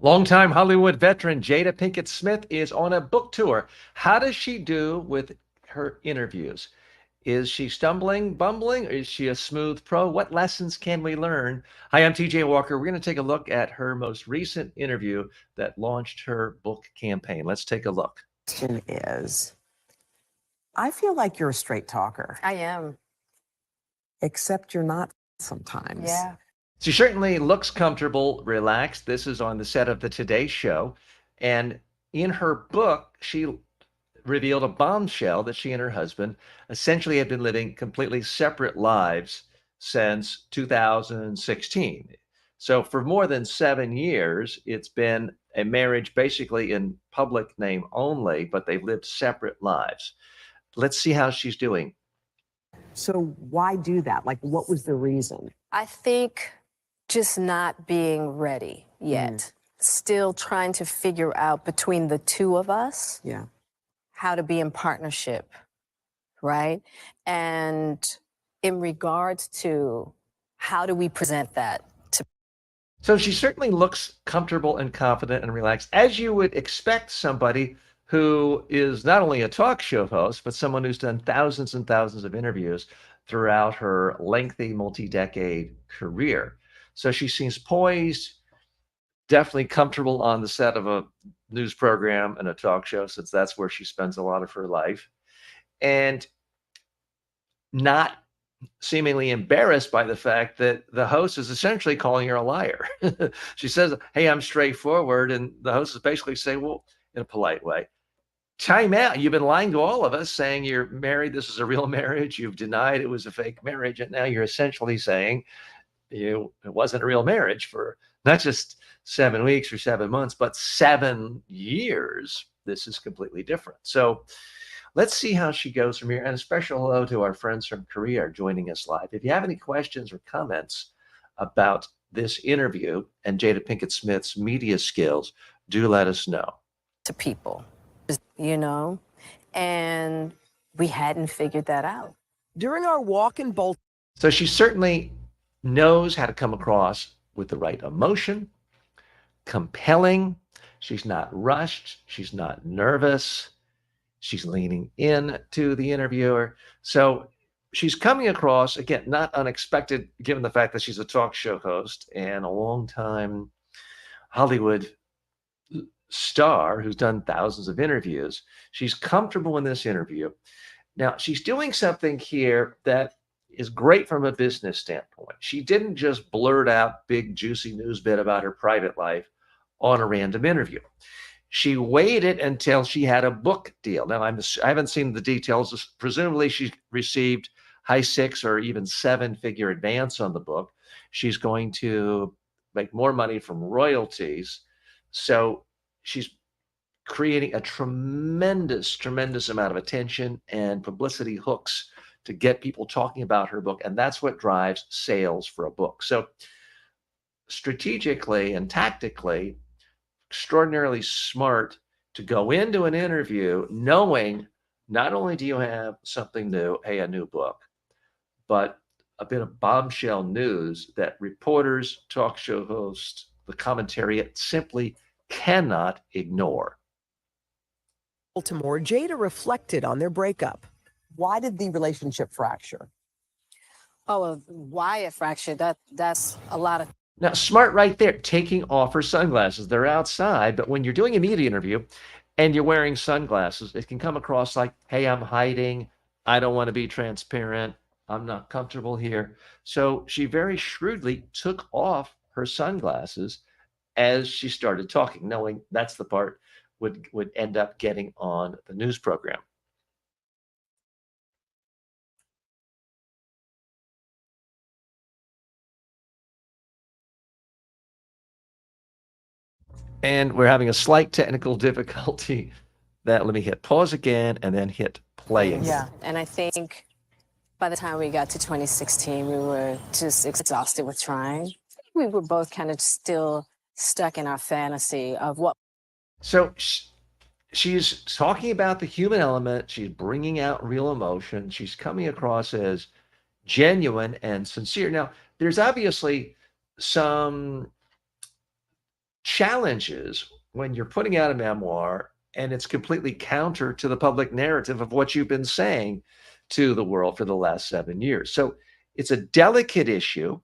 Longtime Hollywood veteran Jada Pinkett Smith is on a book tour. How does she do with her interviews? Is she stumbling, bumbling, or is she a smooth pro? What lessons can we learn? Hi, I'm TJ Walker. We're going to take a look at her most recent interview that launched her book campaign. Let's take a look. Question is, I feel like you're a straight talker, I am. except you're not sometimes. Yeah. She certainly looks comfortable, relaxed. This is on the set of the Today Show. And in her book, she revealed a bombshell that she and her husband essentially had been living completely separate lives since 2016. So for more than 7 years, it's been a marriage basically in public name only, but they've lived separate lives. Let's see how she's doing. So why do that? Like, what was the reason? I think just not being ready yet. Still trying to figure out between the two of us Yeah. how to be in partnership, right? And in regards to how do we present that to So she certainly looks comfortable and confident and relaxed, as you would expect somebody who is not only a talk show host, but someone who's done thousands and thousands of interviews throughout her lengthy multi-decade career. So she seems poised, definitely comfortable on the set of a news program and a talk show, since that's where she spends a lot of her life, and not seemingly embarrassed by the fact that the host is essentially calling her a liar. She says, "Hey, I'm straightforward." And the host is basically saying, well, in a polite way, time out. You've been lying to all of us, saying you're married. This is a real marriage. You've denied it was a fake marriage. And now you're essentially saying it wasn't a real marriage for not just 7 weeks or 7 months, but 7 years. This is completely different. So let's see how she goes from here. And a special hello to our friends from Korea joining us live. If you have any questions or comments about this interview and Jada Pinkett Smith's media skills, do let us know. people, you know? And we hadn't figured that out. During our walk in Baltimore, So she certainly knows how to come across with the right emotion, compelling. She's not rushed. She's not nervous. She's leaning in to the interviewer. So she's coming across, again, not unexpected, given the fact that she's a talk show host and a longtime Hollywood star who's done thousands of interviews. She's comfortable in this interview. Now, she's doing something here that is great from a business standpoint. She didn't just blurt out big, juicy news bit about her private life on a random interview. She waited until she had a book deal. Now, I haven't seen the details. Presumably, she received high six or even seven-figure advance on the book. She's going to make more money from royalties. So she's creating a tremendous, tremendous amount of attention and publicity hooks to get people talking about her book. And that's what drives sales for a book. So strategically and tactically, extraordinarily smart to go into an interview knowing not only do you have something new, hey, a new book, but a bit of bombshell news that reporters, talk show hosts, the commentariat simply cannot ignore. Jada reflected on their breakup. Why did the relationship fracture? Oh, why a fracture? That's a lot of. Now, smart right there, taking off her sunglasses. They're outside, but when you're doing a media interview and you're wearing sunglasses, it can come across like, hey, I'm hiding. I don't want to be transparent. I'm not comfortable here. So she very shrewdly took off her sunglasses as she started talking, knowing that's the part would end up getting on the news program. And we're having a slight technical difficulty. Let me hit pause again and then hit play again. Yeah, and I think by the time we got to 2016, we were just exhausted with trying. We were both kind of still stuck in our fantasy of what. So she's talking about the human element. She's bringing out real emotion. She's coming across as genuine and sincere. Now, there's obviously some challenge is when you're putting out a memoir and it's completely counter to the public narrative of what you've been saying to the world for the last 7 years. So it's a delicate issue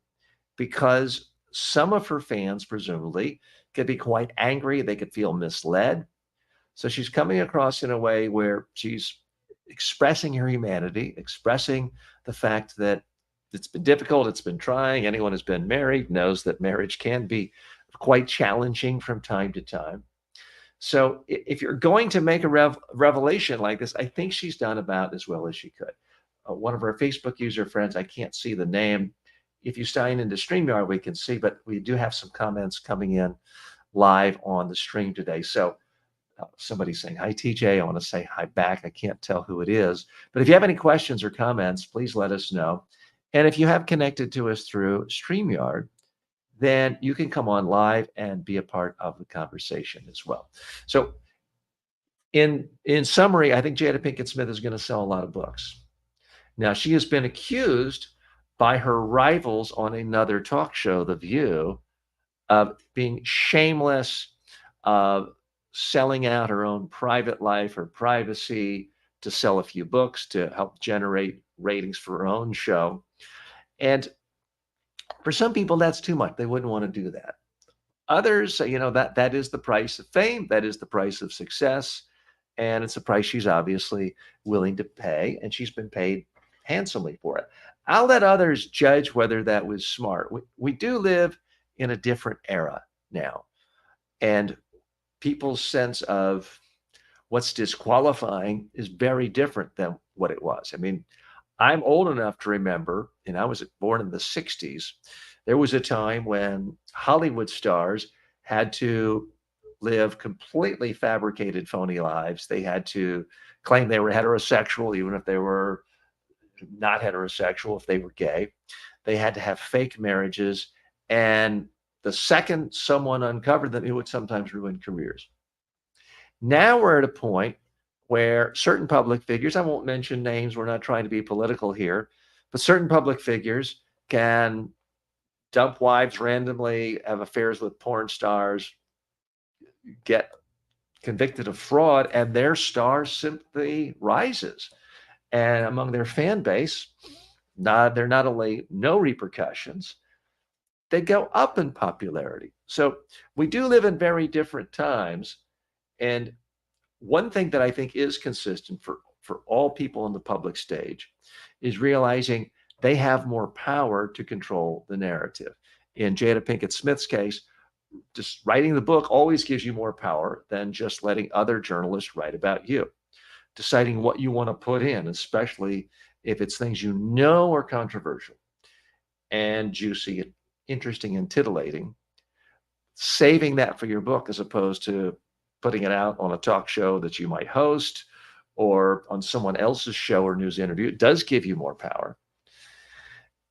because some of her fans, presumably, could be quite angry. They could feel misled. So she's coming across in a way where she's expressing her humanity, expressing the fact that it's been difficult, it's been trying. Anyone who's been married knows that marriage can be quite challenging from time to time. So if you're going to make a revelation like this, I think she's done about as well as she could. One of our Facebook user friends, I can't see the name. If you sign into StreamYard, we can see, but we do have some comments coming in live on the stream today. So somebody's saying, hi, TJ. I want to say hi back. I can't tell who it is. But if you have any questions or comments, please let us know. And if you have connected to us through StreamYard, then you can come on live and be a part of the conversation as well. So in summary, I think Jada Pinkett Smith is going to sell a lot of books. Now, she has been accused by her rivals on another talk show, The View, of being shameless, of selling out her own private life, her privacy, to sell a few books, to help generate ratings for her own show. And for some people, that's too much. They wouldn't want to do that. Others, that is the price of fame. That is the price of success. And it's a price she's obviously willing to pay. And she's been paid handsomely for it. I'll let others judge whether that was smart. We do live in a different era now. And people's sense of what's disqualifying is very different than what it was. I mean, I'm old enough to remember, and I was born in the 60s, there was a time when Hollywood stars had to live completely fabricated, phony lives. They had to claim they were heterosexual, even if they were not heterosexual, if they were gay. They had to have fake marriages. And the second someone uncovered them, it would sometimes ruin careers. Now we're at a point where certain public figures, I won't mention names, we're not trying to be political here, but certain public figures can dump wives randomly, have affairs with porn stars, get convicted of fraud, and their star simply rises. And among their fan base, they're not only no repercussions, they go up in popularity. So we do live in very different times. And one thing that I think is consistent for all people on the public stage is realizing they have more power to control the narrative. In Jada Pinkett Smith's case, just writing the book always gives you more power than just letting other journalists write about you. Deciding what you want to put in, especially if it's things you know are controversial and juicy and interesting and titillating, saving that for your book as opposed to putting it out on a talk show that you might host or on someone else's show or news interview, it does give you more power.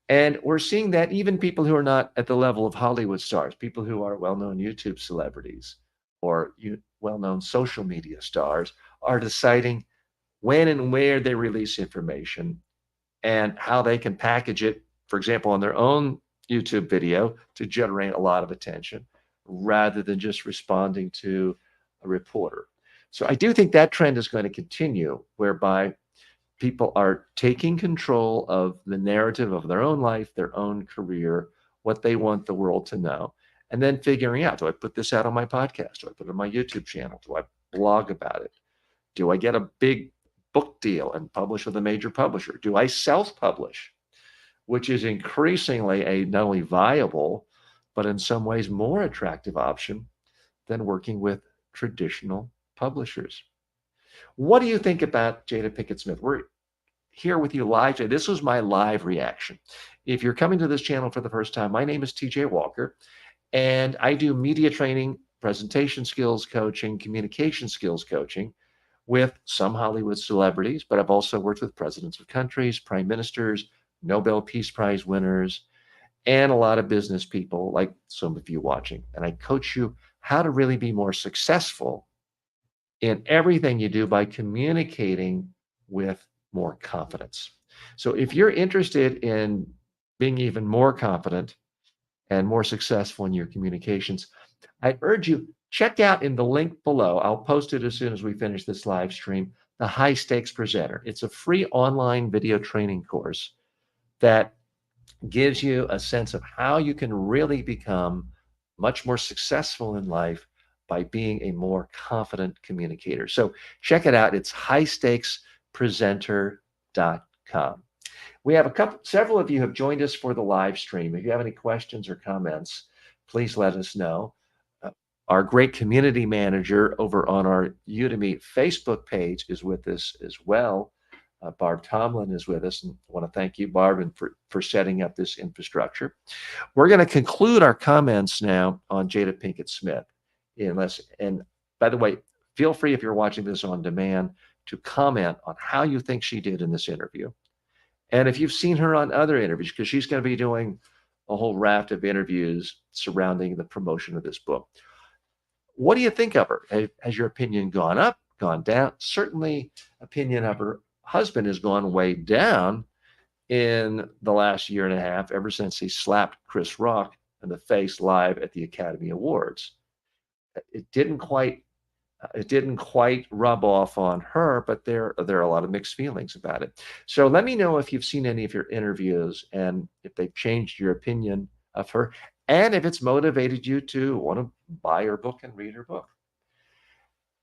And we're seeing that even people who are not at the level of Hollywood stars, people who are well-known YouTube celebrities or well-known social media stars, are deciding when and where they release information and how they can package it, for example, on their own YouTube video to generate a lot of attention rather than just responding to a reporter. So I do think that trend is going to continue, whereby people are taking control of the narrative of their own life, their own career, what they want the world to know, and then figuring out, do I put this out on my podcast? Do I put it on my YouTube channel? Do I blog about it? Do I get a big book deal and publish with a major publisher? Do I self-publish, which is increasingly a not only viable, but in some ways more attractive option than working with traditional publishers? What do you think about Jada Pinkett Smith? We're here with you live today. This was my live reaction. If you're coming to this channel for the first time, my name is TJ Walker, and I do media training, presentation skills coaching, communication skills coaching with some Hollywood celebrities, but I've also worked with presidents of countries, prime ministers, Nobel Peace Prize winners, and a lot of business people like some of you watching. And I coach you how to really be more successful in everything you do by communicating with more confidence. So if you're interested in being even more confident and more successful in your communications, I urge you, check out in the link below. I'll post it as soon as we finish this live stream, the High Stakes Presenter. It's a free online video training course that gives you a sense of how you can really become much more successful in life by being a more confident communicator. So check it out. It's highstakespresenter.com. We have several of you have joined us for the live stream. If you have any questions or comments, please let us know. Our great community manager over on our Udemy Facebook page is with us as well. Barb Tomlin is with us, and I want to thank you, Barb, and for setting up this infrastructure. We're going to conclude our comments now on Jada Pinkett Smith. And by the way, feel free, if you're watching this on demand, to comment on how you think she did in this interview. And if you've seen her on other interviews, because she's going to be doing a whole raft of interviews surrounding the promotion of this book. What do you think of her? Has your opinion gone up, gone down? Certainly, opinion of her husband has gone way down in the last year and a half, ever since he slapped Chris Rock in the face live at the Academy Awards. It didn't quite rub off on her, but there are a lot of mixed feelings about it. So let me know if you've seen any of your interviews and if they've changed your opinion of her, and if it's motivated you to want to buy her book and read her book.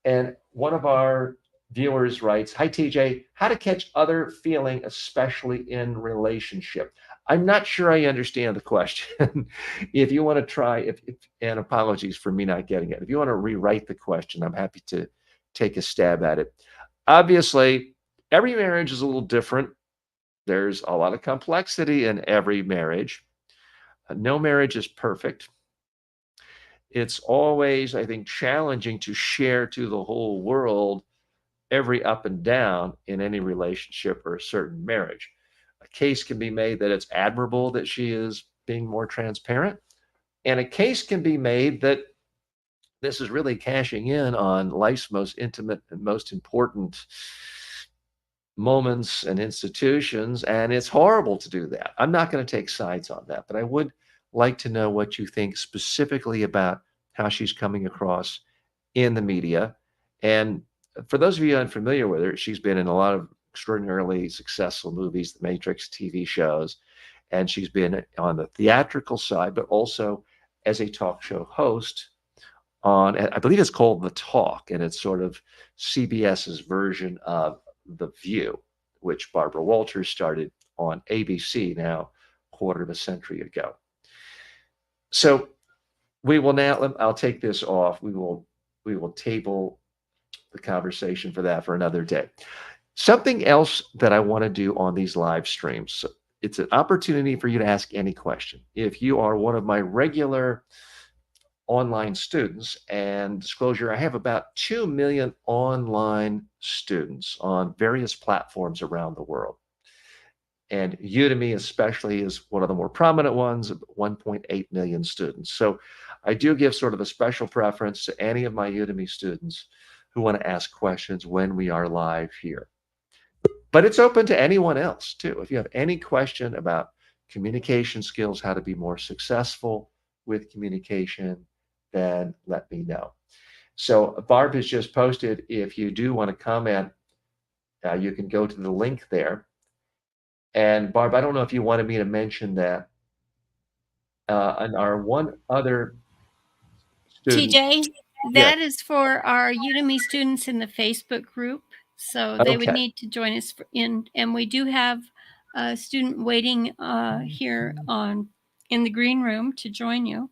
And one of our viewers writes, "Hi, TJ, how to catch other feeling, especially in relationship." I'm not sure I understand the question. If you want to try, and apologies for me not getting it. If you want to rewrite the question, I'm happy to take a stab at it. Obviously, every marriage is a little different. There's a lot of complexity in every marriage. No marriage is perfect. It's always, I think, challenging to share to the whole world every up and down in any relationship or a certain marriage. A case can be made that it's admirable that she is being more transparent, and a case can be made that this is really cashing in on life's most intimate and most important moments and institutions, and it's horrible to do that. I'm not going to take sides on that, but I would like to know what you think specifically about how she's coming across in the media. And for those of you unfamiliar with her, she's been in a lot of extraordinarily successful movies, The Matrix, TV shows, and she's been on the theatrical side, but also as a talk show host on, I believe it's called The Talk, and it's sort of CBS's version of The View, which Barbara Walters started on ABC now a quarter of a century ago. So we will now, I'll take this off. We will table the conversation for that for another day. Something else that I want to do on these live streams, it's an opportunity for you to ask any question. If you are one of my regular online students, and disclosure, I have about 2 million online students on various platforms around the world. And Udemy especially is one of the more prominent ones, 1.8 million students. So I do give sort of a special preference to any of my Udemy students who want to ask questions when we are live here. But it's open to anyone else too. If you have any question about communication skills, how to be more successful with communication, then let me know. So Barb has just posted, if you do want to comment, you can go to the link there. And Barb, I don't know if you wanted me to mention that. And our one other student. TJ, that is for our Udemy students in the Facebook group. So they would need to join us and we do have a student waiting here in the green room to join you.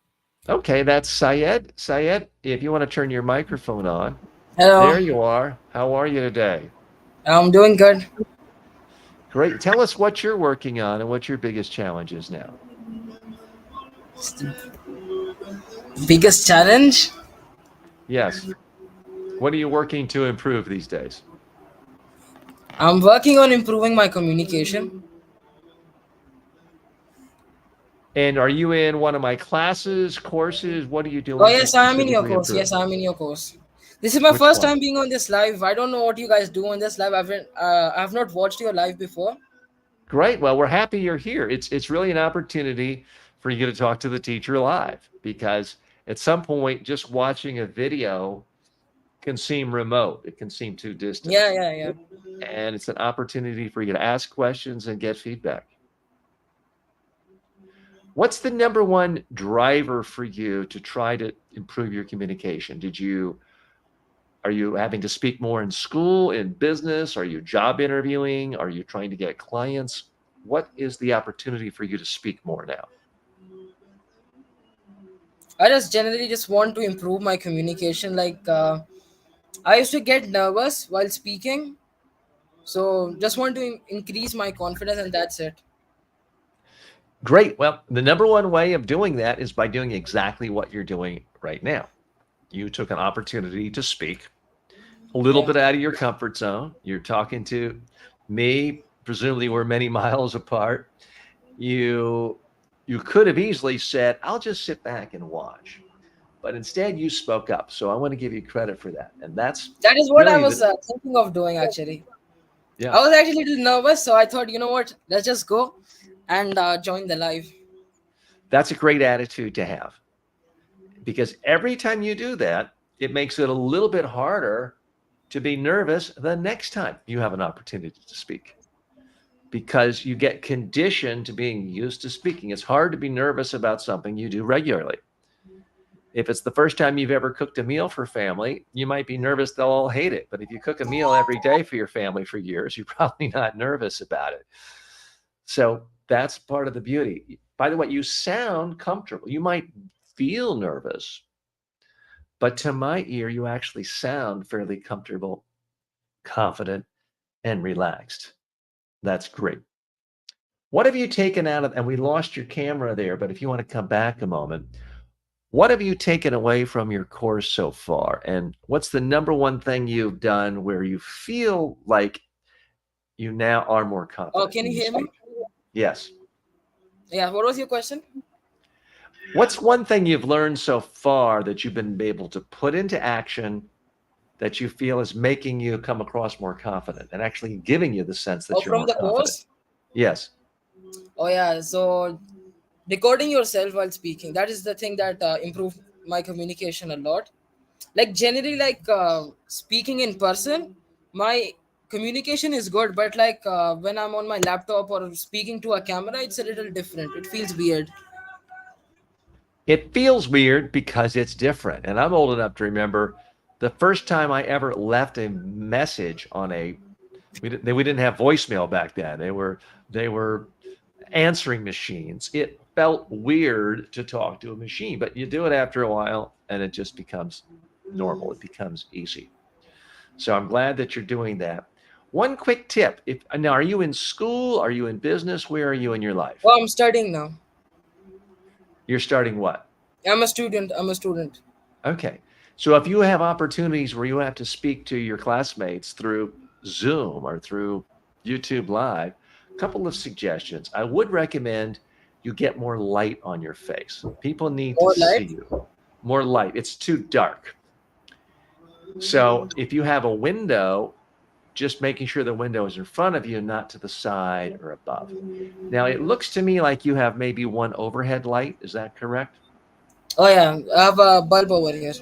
Okay, that's Syed. Syed, if you want to turn your microphone on. Hello. There you are. How are you today? I'm doing good. Great. Tell us what you're working on and what your biggest challenge is now. Biggest challenge? Yes. What are you working to improve these days? I'm working on improving my communication. And are you in one of my classes, courses? What are you doing? Oh, yes, I'm in your course. Yes, I'm in your course. This is my first time being on this live. I don't know what you guys do on this live. I've not watched your live before. Great. Well, we're happy you're here. It's really an opportunity for you to talk to the teacher live, because At some point, just watching a video can seem remote. It can seem too distant. Yeah. And it's an opportunity for you to ask questions and get feedback. What's the number one driver for you to try to improve your communication? Are you having to speak more in school, in business? Are you job interviewing? Are you trying to get clients? What is the opportunity for you to speak more now? I just generally just want to improve my communication. Like I used to get nervous while speaking, so just want to increase my confidence, and that's it. Great. Well, the number one way of doing that is by doing exactly what you're doing right now. You took an opportunity to speak a little Yeah. bit out of your comfort zone. You're talking to me, presumably we're many miles apart. You could have easily said, I'll just sit back and watch. But instead you spoke up. So I want to give you credit for that. And that's That is what I really was thinking of doing actually. yeah. I was actually a little nervous, so I thought, you know what, let's just go and join the live. That's a great attitude to have. Because every time you do that, it makes it a little bit harder to be nervous the next time you have an opportunity to speak. Because you get conditioned to being used to speaking. It's hard to be nervous about something you do regularly. If it's the first time you've ever cooked a meal for family, you might be nervous they'll all hate it. But if you cook a meal every day for your family for years, you're probably not nervous about it. So that's part of the beauty. By the way, you sound comfortable. You might feel nervous, but to my ear, you actually sound fairly comfortable, confident, and relaxed. That's great. What have you taken out of, and we lost your camera there, but if you want to come back a moment, what have you taken away from your course so far? And what's the number one thing you've done where you feel like you now are more Oh, confident? can you hear me? Yes. Yeah, what was your question? What's one thing you've learned so far that you've been able to put into action that you feel is making you come across more confident and actually giving you the sense that Oh, you're from more the confident? course? Yes. Oh yeah, so recording yourself while speaking, that is the thing that improved my communication a lot. Like generally, like speaking in person, my communication is good, but like when I'm on my laptop or speaking to a camera, it's a little different. It feels weird. It feels weird because it's different. And I'm old enough to remember the first time I ever left a message on we didn't have voicemail back then. They were answering machines. It felt weird to talk to a machine, but you do it after a while and it just becomes normal. It becomes easy. So I'm glad that you're doing that. One quick tip. Now, are you in school? Are you in business? Where are you in your life? Oh, I'm studying now. You're starting what? I'm a student. I'm a student. Okay. So if you have opportunities where you have to speak to your classmates through Zoom or through YouTube Live, a couple of suggestions. I would recommend you get more light on your face. People need to More see light. you. More light. It's too dark. So if you have a window, just making sure the window is in front of you, not to the side or above. Now, it looks to me like you have maybe one overhead light. Is that correct? Oh yeah, I have a bulb over here.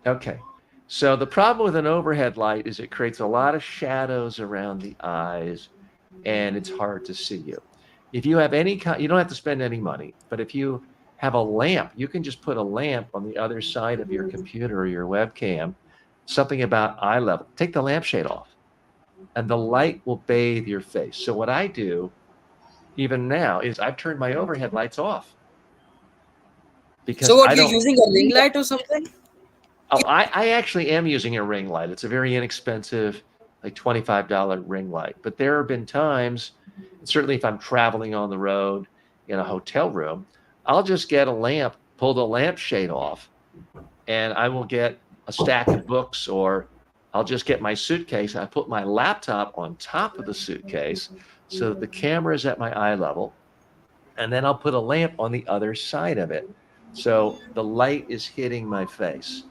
Okay. So the problem with an overhead light is it creates a lot of shadows around the eyes and it's hard to see you. If you have any kind, you don't have to spend any money, but if you have a lamp, you can just put a lamp on the other side of your computer or your webcam, something about eye level. Take the lampshade off and the light will bathe your face. So what I do even now is I've turned my overhead lights off because So what, I you're don't. using a ring light or something? Oh, I actually am using a ring light. It's a very inexpensive, like $25 ring light. But there have been times, certainly if I'm traveling on the road in a hotel room, I'll just get a lamp, pull the lampshade off, and I will get a stack of books, or I'll just get my suitcase. I put my laptop on top of the suitcase so that the camera is at my eye level, and then I'll put a lamp on the other side of it. So the light is hitting my face.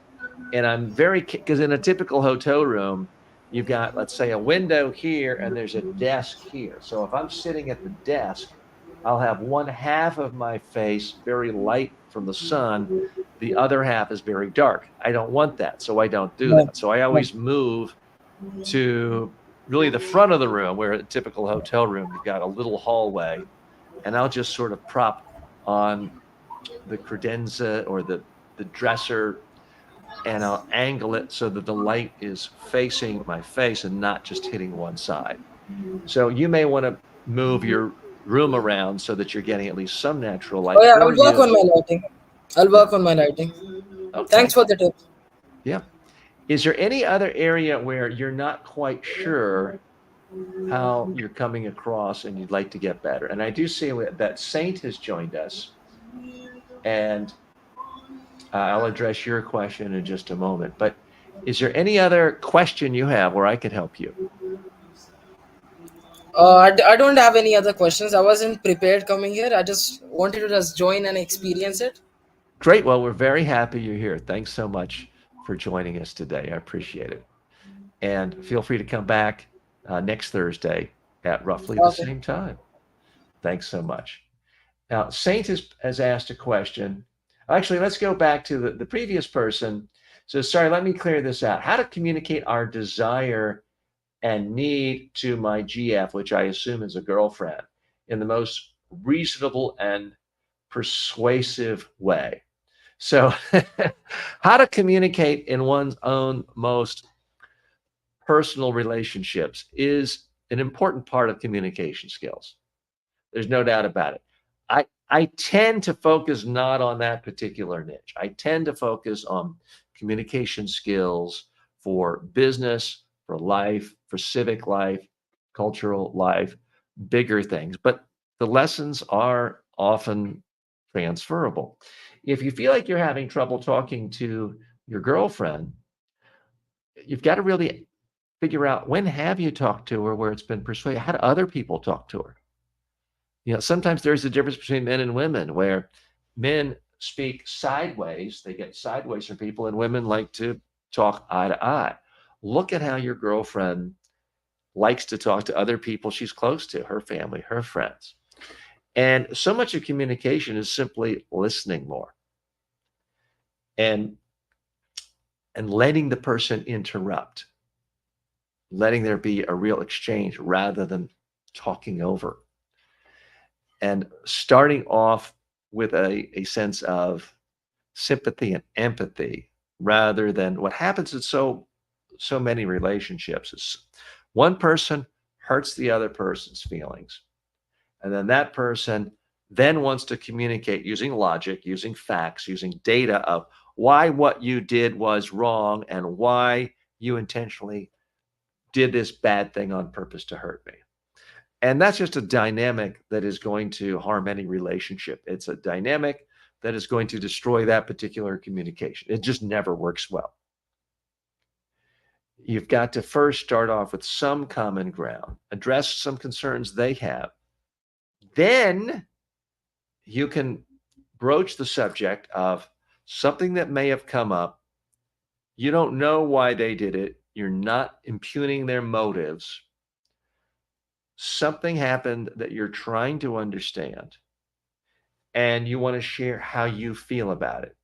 And I'm because in a typical hotel room, you've got, let's say, a window here and there's a desk here. So if I'm sitting at the desk, I'll have one half of my face very light from the sun. The other half is very dark. I don't want that, so I don't do Right. that. So I always move to really the front of the room, where a typical hotel room, you've got a little hallway, and I'll just sort of prop on the credenza or the dresser, and I'll angle it so that the light is facing my face and not just hitting one side. So you may want to move your room around so that you're getting at least some natural light, Oh yeah, I or will work on use, my lighting. I'll yeah, work on my lighting. Thanks okay, for the tip. yeah. Is there any other area where you're not quite sure how you're coming across and you'd like to get better? And I do see that Saint has joined us, and I'll address your question in just a moment. But is there any other question you have where I could help you? I don't have any other questions. I wasn't prepared coming here. I just wanted to just join and experience it. Great. Well, we're very happy you're here. Thanks so much for joining us today. I appreciate it. And feel free to come back next Thursday at roughly the Okay. same time. Thanks so much. Now, Saint has asked a question. Actually, let's go back to the previous person. So, sorry, let me clear this out. How to communicate our desire and need to my GF, which I assume is a girlfriend, in the most reasonable and persuasive way. So, how to communicate in one's own most personal relationships is an important part of communication skills. There's no doubt about it. I tend to focus not on that particular niche. I tend to focus on communication skills for business, for life, for civic life, cultural life, bigger things. But the lessons are often transferable. If you feel like you're having trouble talking to your girlfriend, you've got to really figure out, when have you talked to her where it's been persuasive? How do other people talk to her? Sometimes there's a difference between men and women, where men speak sideways, they get sideways from people, and women like to talk eye to eye. Look at how your girlfriend likes to talk to other people she's close to, her family, her friends. And so much of communication is simply listening more and letting the person interrupt, letting there be a real exchange rather than talking over, and starting off with a sense of sympathy and empathy, rather than what happens in so many relationships is one person hurts the other person's feelings, and then that person then wants to communicate using logic, using facts, using data of why what you did was wrong and why you intentionally did this bad thing on purpose to hurt me. And that's just a dynamic that is going to harm any relationship. It's a dynamic that is going to destroy that particular communication. It just never works well. You've got to first start off with some common ground, address some concerns they have. Then you can broach the subject of something that may have come up. You don't know why they did it. You're not impugning their motives. Something happened that you're trying to understand, and you want to share how you feel about it.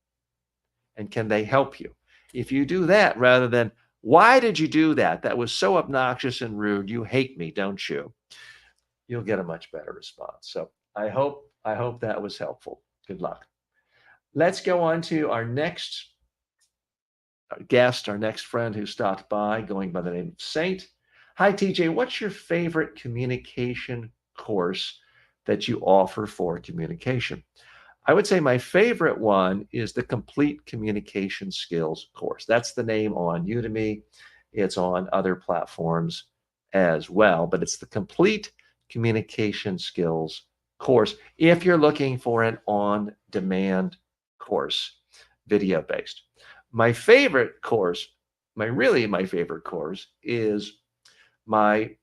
And can they help you? If you do that rather than, why did you do that? That was so obnoxious and rude. You hate me, don't you? You'll get a much better response. So I hope that was helpful. Good luck. Let's go on to our next guest, our next friend who stopped by, going by the name of Saint. Hi, TJ. What's your favorite communication course that you offer for communication? I would say my favorite one is the Complete Communication Skills course. That's the name on Udemy. It's on other platforms as well, but it's the Complete Communication Skills course if you're looking for an on-demand course, video-based. My favorite course, my favorite course is my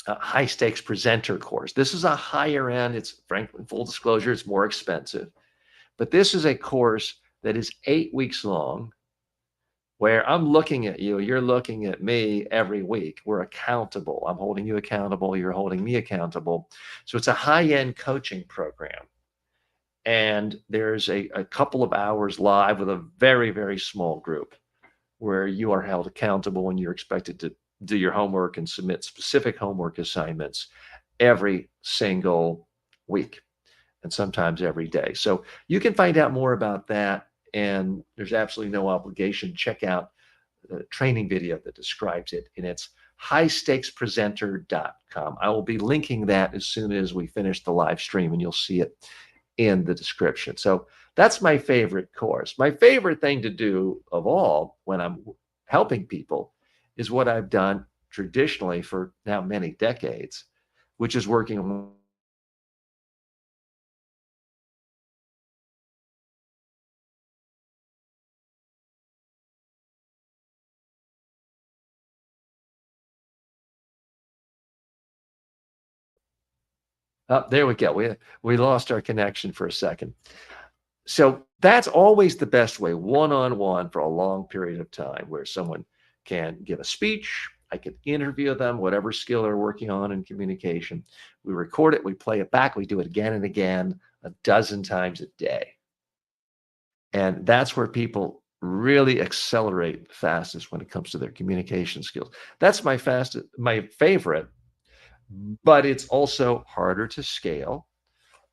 high stakes presenter course. This is a higher end. It's, frankly, full disclosure, it's more expensive. But this is a course that is 8 weeks long, where I'm looking at you, you're looking at me every week. We're accountable. I'm holding you accountable. You're holding me accountable. So it's a high-end coaching program. And there's a couple of hours live with a very, very small group where you are held accountable and you're expected to do your homework and submit specific homework assignments every single week and sometimes every day. So you can find out more about that, and there's absolutely no obligation. Check out the training video that describes it, and it's highstakespresenter.com. I will be linking that as soon as we finish the live stream, and you'll see it in the description. So that's my favorite course. My favorite thing to do of all when I'm helping people is what I've done traditionally for now many decades, which is working. Oh, there we go. We lost our connection for a second. So that's always the best way, one-on-one for a long period of time, where someone can give a speech. I can interview them, whatever skill they're working on in communication. We record it, we play it back, we do it again and again, a dozen times a day. And that's where people really accelerate fastest when it comes to their communication skills. That's my favorite, but it's also harder to scale.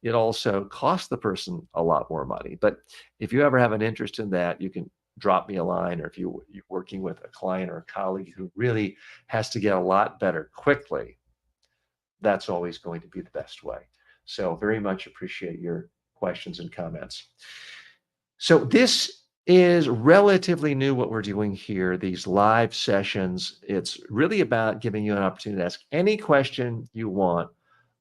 It also costs the person a lot more money. But if you ever have an interest in that, you can drop me a line, or if you're working with a client or a colleague who really has to get a lot better quickly, that's always going to be the best way. So very much appreciate your questions and comments. So this is relatively new, what we're doing here, these live sessions. It's really about giving you an opportunity to ask any question you want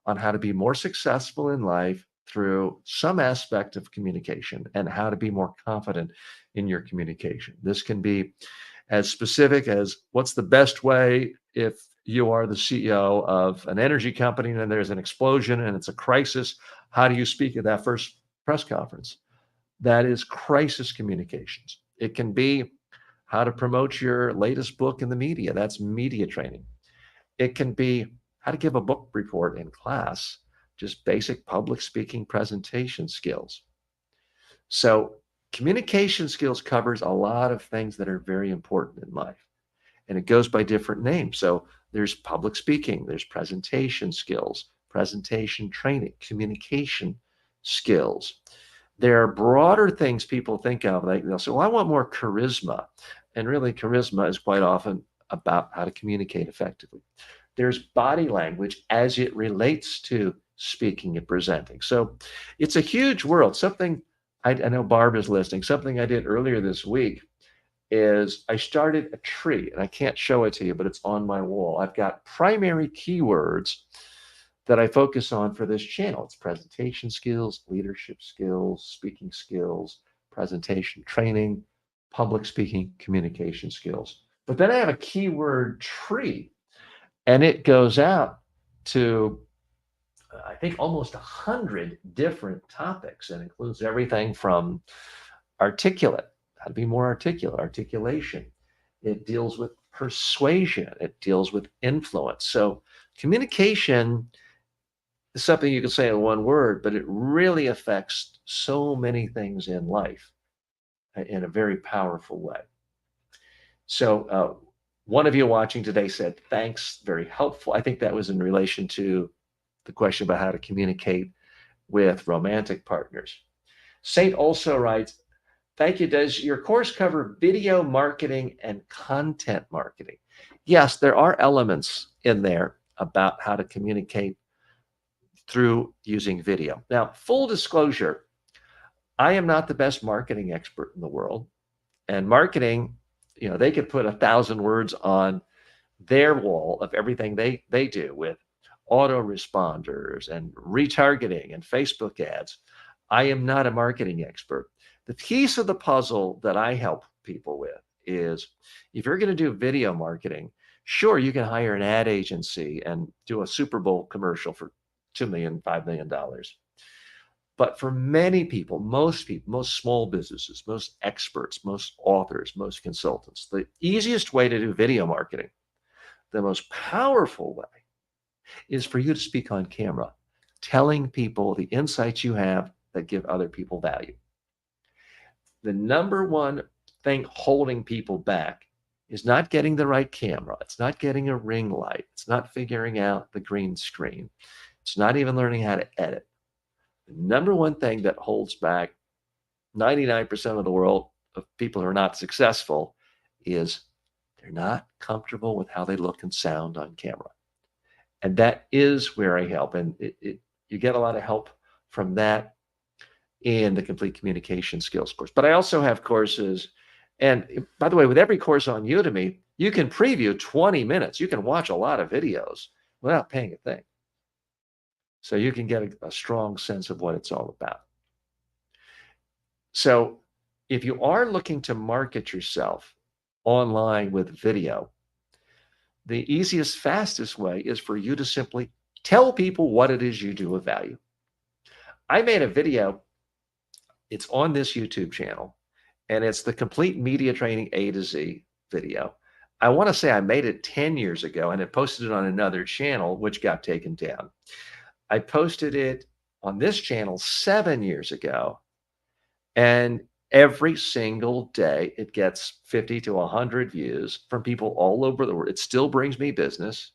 on how to be more successful in life through some aspect of communication and how to be more confident in your communication. This can be as specific as what's the best way if you are the CEO of an energy company and there's an explosion and it's a crisis. How do you speak at that first press conference? That is crisis communications. It can be how to promote your latest book in the media. That's media training. It can be how to give a book report in class, just basic public speaking presentation skills. So communication skills covers a lot of things that are very important in life, and it goes by different names. So there's public speaking, there's presentation skills, presentation training, communication skills. There are broader things people think of, like they'll say, well, I want more charisma. And really, charisma is quite often about how to communicate effectively. There's body language as it relates to speaking and presenting. So it's a huge world. Something I know Barb is listening. Something I did earlier this week is I started a tree, and I can't show it to you, but it's on my wall. I've got primary keywords that I focus on for this channel. It's presentation skills, leadership skills, speaking skills, presentation training, public speaking, communication skills. But then I have a keyword tree, and it goes out to, I think, almost 100 different topics, and includes everything from articulate, how to be more articulate, articulation. It deals with persuasion. It deals with influence. So communication is something you can say in one word, but it really affects so many things in life in a very powerful way. So one of you watching today said, thanks, very helpful. I think that was in relation to the question about how to communicate with romantic partners. Saint also writes, thank you. Does your course cover video marketing and content marketing? Yes, there are elements in there about how to communicate through using video. Now, full disclosure, I am not the best marketing expert in the world. And marketing, they could put 1,000 words on their wall of everything they do with autoresponders and retargeting and Facebook ads. I am not a marketing expert. The piece of the puzzle that I help people with is, if you're going to do video marketing, sure, you can hire an ad agency and do a Super Bowl commercial for $2 million, $5 million. But for many people, most small businesses, most experts, most authors, most consultants, the easiest way to do video marketing, the most powerful way, is for you to speak on camera, telling people the insights you have that give other people value. The number one thing holding people back is not getting the right camera. It's not getting a ring light. It's not figuring out the green screen. It's not even learning how to edit. The number one thing that holds back 99% of the world of people who are not successful is they're not comfortable with how they look and sound on camera. And that is where I help. And you get a lot of help from that in the Complete Communication Skills course. But I also have courses. And by the way, with every course on Udemy, you can preview 20 minutes. You can watch a lot of videos without paying a thing. So you can get a strong sense of what it's all about. So if you are looking to market yourself online with video, the easiest, fastest way is for you to simply tell people what it is you do of value. I made a video. It's on this YouTube channel, and it's the Complete Media Training A to Z video. I want to say I made it 10 years ago, and I posted it on another channel, which got taken down. I posted it on this channel 7 years ago, and every single day it gets 50 to 100 views from people all over the world. It still brings me business.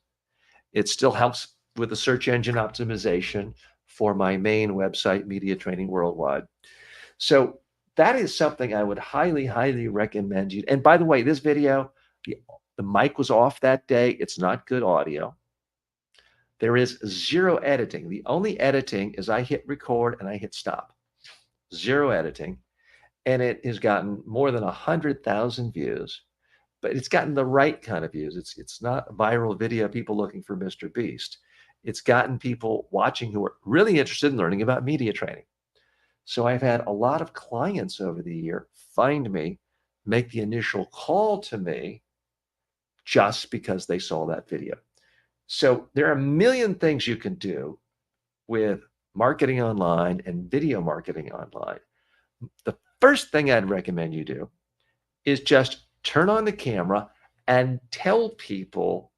It still helps with the search engine optimization for my main website, Media Training Worldwide. So that is something I would highly, highly recommend you. And by the way, this video, the mic was off that day. It's not good audio. There is zero editing. The only editing is I hit record and I hit stop. Zero editing. And it has gotten more than 100,000 views, but it's gotten the right kind of views. It's not a viral video, people looking for Mr. Beast. It's gotten people watching who are really interested in learning about media training. So I've had a lot of clients over the year find me, make the initial call to me just because they saw that video. So there are a million things you can do with marketing online and video marketing online. The first thing I'd recommend you do is just turn on the camera and tell people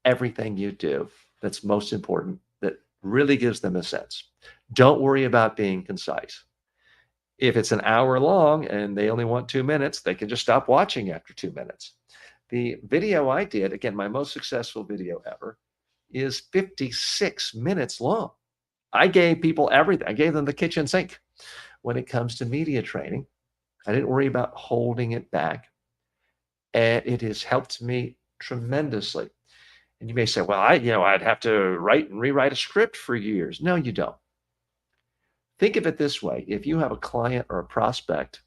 everything you do that's most important, that really gives them a sense. Don't worry about being concise. If it's an hour long and they only want 2 minutes, they can just stop watching after 2 minutes. The video I did, again, my most successful video ever, is 56 minutes long. I gave people everything. I gave them the kitchen sink when it comes to media training. I didn't worry about holding it back. And it has helped me tremendously. And you may say, well, I'd have to write and rewrite a script for years. No, you don't. Think of it this way. If you have a client or a prospect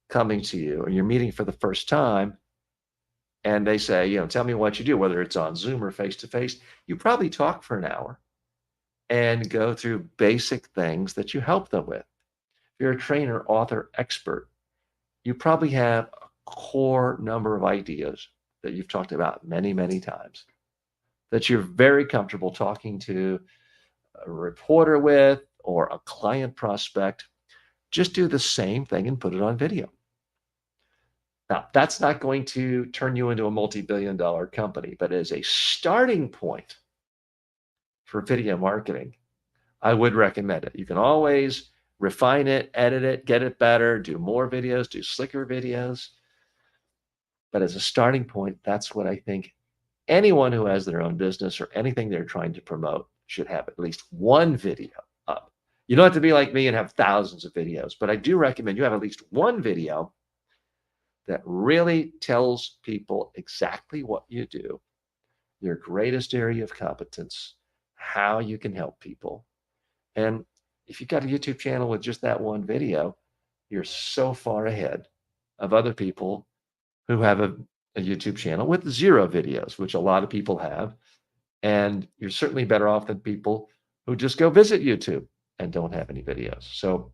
coming to you and you're meeting for the first time, and they say, tell me what you do, whether it's on Zoom or face-to-face, you probably talk for an hour and go through basic things that you help them with. If you're a trainer, author, expert, you probably have a core number of ideas that you've talked about many, many times that you're very comfortable talking to a reporter with or a client prospect. Just do the same thing and put it on video. Now, that's not going to turn you into a multi-billion-dollar company, but as a starting point for video marketing, I would recommend it. You can always refine it, edit it, get it better, do more videos, do slicker videos. But as a starting point, that's what I think anyone who has their own business or anything they're trying to promote should have at least one video up. You don't have to be like me and have thousands of videos, but I do recommend you have at least one video that really tells people exactly what you do, your greatest area of competence, how you can help people. And if you've got a YouTube channel with just that one video, you're so far ahead of other people who have a YouTube channel with 0 videos, which a lot of people have. And you're certainly better off than people who just go visit YouTube and don't have any videos. So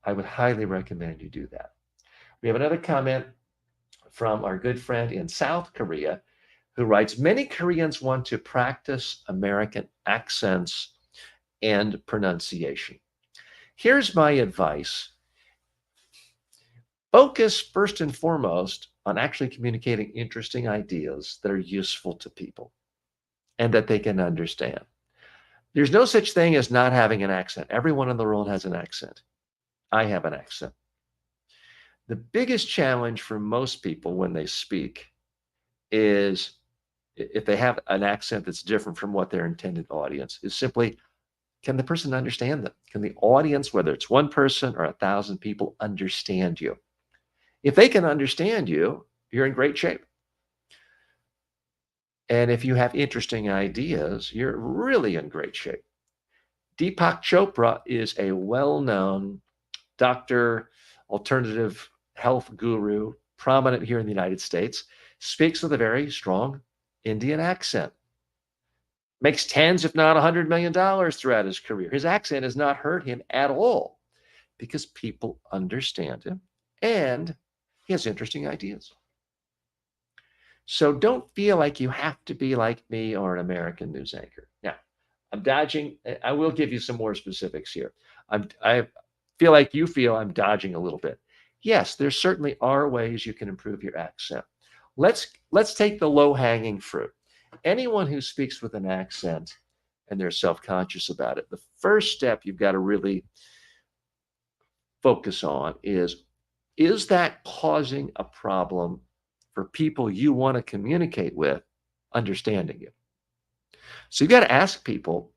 I would highly recommend you do that. We have another comment from our good friend in South Korea who writes, many Koreans want to practice American accents and pronunciation. Here's my advice. Focus first and foremost on actually communicating interesting ideas that are useful to people and that they can understand. There's no such thing as not having an accent. Everyone in the world has an accent. I have an accent. The biggest challenge for most people when they speak is if they have an accent that's different from what their intended audience is simply, can the person understand them? Can the audience, whether it's one person or 1,000 people, understand you? If they can understand you, you're in great shape. And if you have interesting ideas, you're really in great shape. Deepak Chopra is a well-known doctor, alternative health guru, prominent here in the United States, speaks with a very strong Indian accent. Makes tens, if not $100 million throughout his career. His accent has not hurt him at all because people understand him and he has interesting ideas. So don't feel like you have to be like me or an American news anchor. Now, I'm dodging. I will give you some more specifics here. I feel like you feel I'm dodging a little bit. Yes, there certainly are ways you can improve your accent. Let's take the low-hanging fruit. Anyone who speaks with an accent and they're self-conscious about it, the first step you've got to really focus on is that causing a problem for people you want to communicate with understanding you? So you've got to ask people,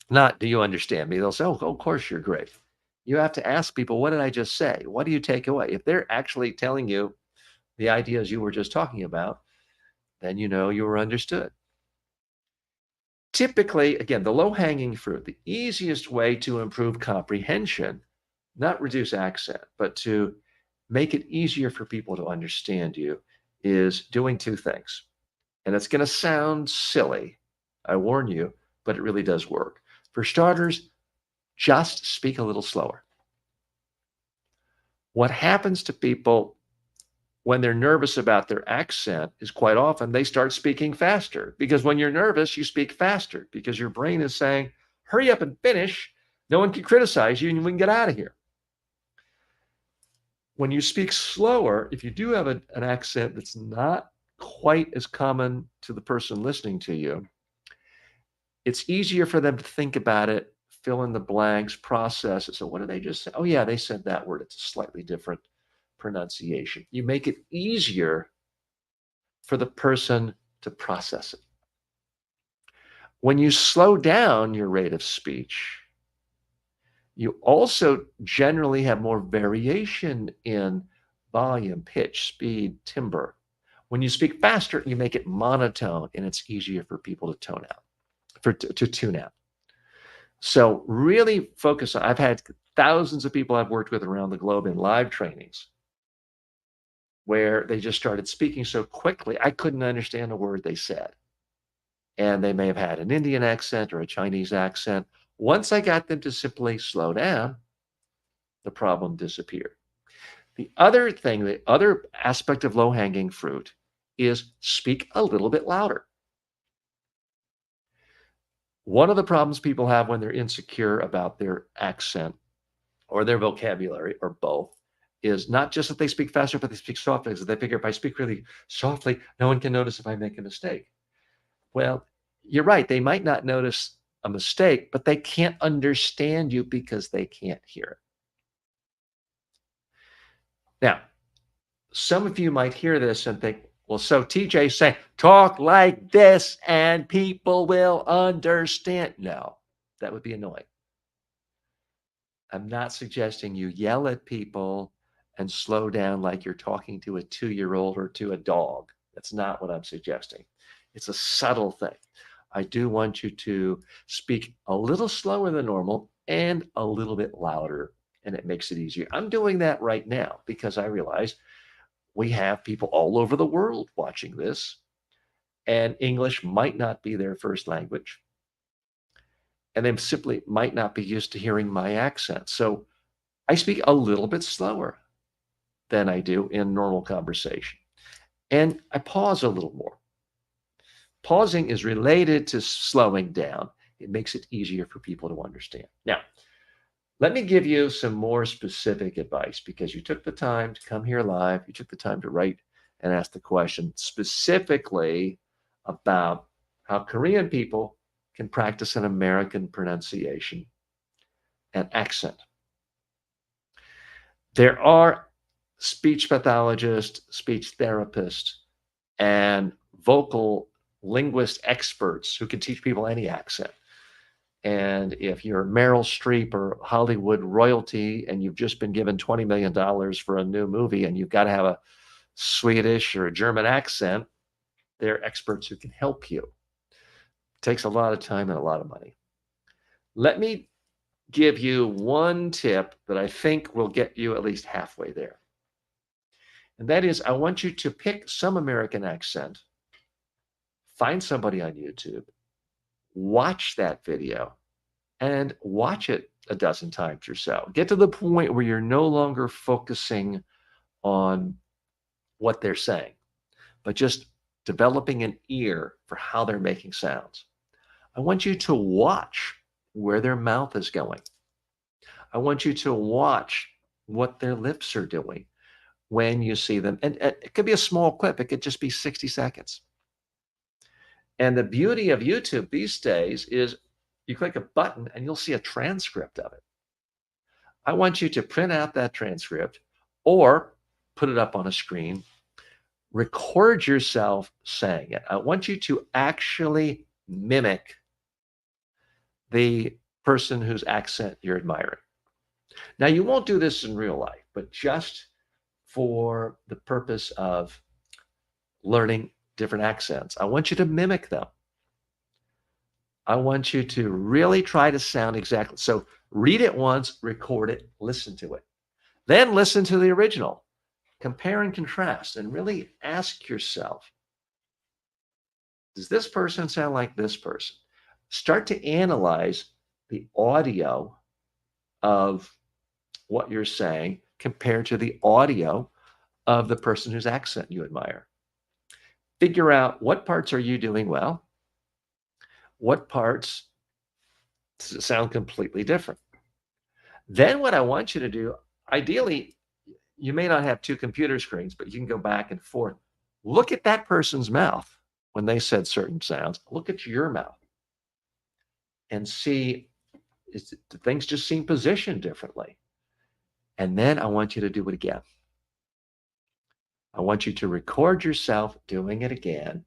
not, do you understand me? They'll say, oh, of course you're great. You have to ask people, what did I just say? What do you take away? If they're actually telling you the ideas you were just talking about, then you know you were understood. Typically, again, the low-hanging fruit, the easiest way to improve comprehension, not reduce accent, but to make it easier for people to understand you, is doing two things. And it's going to sound silly, I warn you, but it really does work. For starters, just speak a little slower. What happens to people when they're nervous about their accent is quite often they start speaking faster, because when you're nervous, you speak faster because your brain is saying, hurry up and finish. No one can criticize you and we can get out of here. When you speak slower, if you do have an accent that's not quite as common to the person listening to you, it's easier for them to think about it, fill in the blanks, process it. So what did they just say? Oh yeah, they said that word. It's a slightly different pronunciation. You make it easier for the person to process it. When you slow down your rate of speech, you also generally have more variation in volume, pitch, speed, timbre. When you speak faster, you make it monotone and it's easier for people to tune out. So really focus on, I've had thousands of people I've worked with around the globe in live trainings where they just started speaking so quickly, I couldn't understand a word they said. And they may have had an Indian accent or a Chinese accent. Once I got them to simply slow down, the problem disappeared. The other thing, the other aspect of low-hanging fruit is speak a little bit louder. One of the problems people have when they're insecure about their accent or their vocabulary, or both, is not just that they speak faster, but they speak softly. So they figure if I speak really softly, no one can notice if I make a mistake. Well, you're right. They might not notice a mistake, but they can't understand you because they can't hear it. Now, some of you might hear this and think, well, so TJ's saying, talk like this and people will understand. No, that would be annoying. I'm not suggesting you yell at people and slow down like you're talking to a 2-year-old or to a dog. That's not what I'm suggesting. It's a subtle thing. I do want you to speak a little slower than normal and a little bit louder, and it makes it easier. I'm doing that right now because I realize we have people all over the world watching this, and English might not be their first language, and they simply might not be used to hearing my accent. So I speak a little bit slower than I do in normal conversation, and I pause a little more. Pausing is related to slowing down. It makes it easier for people to understand. Now, Let me give you some more specific advice because you took the time to come here live. You took the time to write and ask the question specifically about how Korean people can practice an American pronunciation and accent. There are speech pathologists, speech therapists, and vocal linguist experts who can teach people any accent. And if you're Meryl Streep or Hollywood royalty and you've just been given $20 million for a new movie and you've got to have a Swedish or a German accent, they're experts who can help you. It takes a lot of time and a lot of money. Let me give you one tip that I think will get you at least halfway there. And that is, I want you to pick some American accent, find somebody on YouTube, watch that video, and watch it a dozen times or so. Get to the point where you're no longer focusing on what they're saying, but just developing an ear for how they're making sounds. I want you to watch where their mouth is going. I want you to watch what their lips are doing when you see them. And it could be a small clip. It could just be 60 seconds. And the beauty of YouTube these days is you click a button and you'll see a transcript of it. I want you to print out that transcript or put it up on a screen, record yourself saying it. I want you to actually mimic the person whose accent you're admiring. Now, you won't do this in real life, but just for the purpose of learning different accents, I want you to mimic them. I want you to really try to sound exactly. So read it once, record it, listen to it. Then listen to the original. Compare and contrast and really ask yourself, does this person sound like this person? Start to analyze the audio of what you're saying compared to the audio of the person whose accent you admire. Figure out what parts are you doing well, what parts sound completely different. Then what I want you to do, ideally, you may not have two computer screens, but you can go back and forth. Look at that person's mouth when they said certain sounds. Look at your mouth and see, do things just seem positioned differently? And then I want you to do it again. I want you to record yourself doing it again,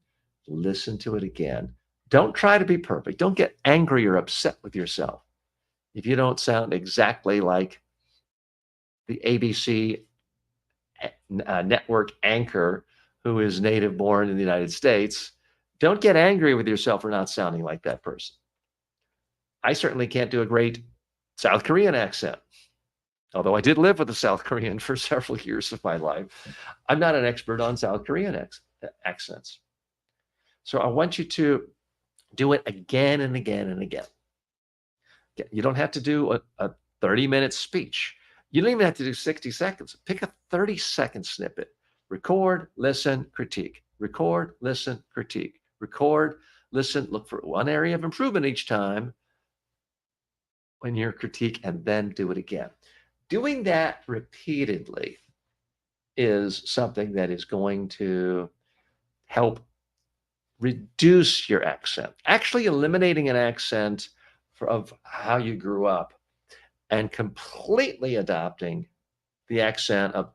listen to it again. Don't try to be perfect. Don't get angry or upset with yourself if you don't sound exactly like the ABC network anchor who is native born in the United States. Don't get angry with yourself for not sounding like that person. I certainly can't do a great South Korean accent, although I did live with a South Korean for several years of my life. I'm not an expert on South Korean accents. So I want you to do it again and again and again. You don't have to do a 30-minute speech. You don't even have to do 60 seconds. Pick a 30-second snippet. Record, listen, critique. Record, listen, critique. Record, listen, look for one area of improvement each time when you critique, and then do it again. Doing that repeatedly is something that is going to help reduce your accent. Actually eliminating an accent of how you grew up and completely adopting the accent of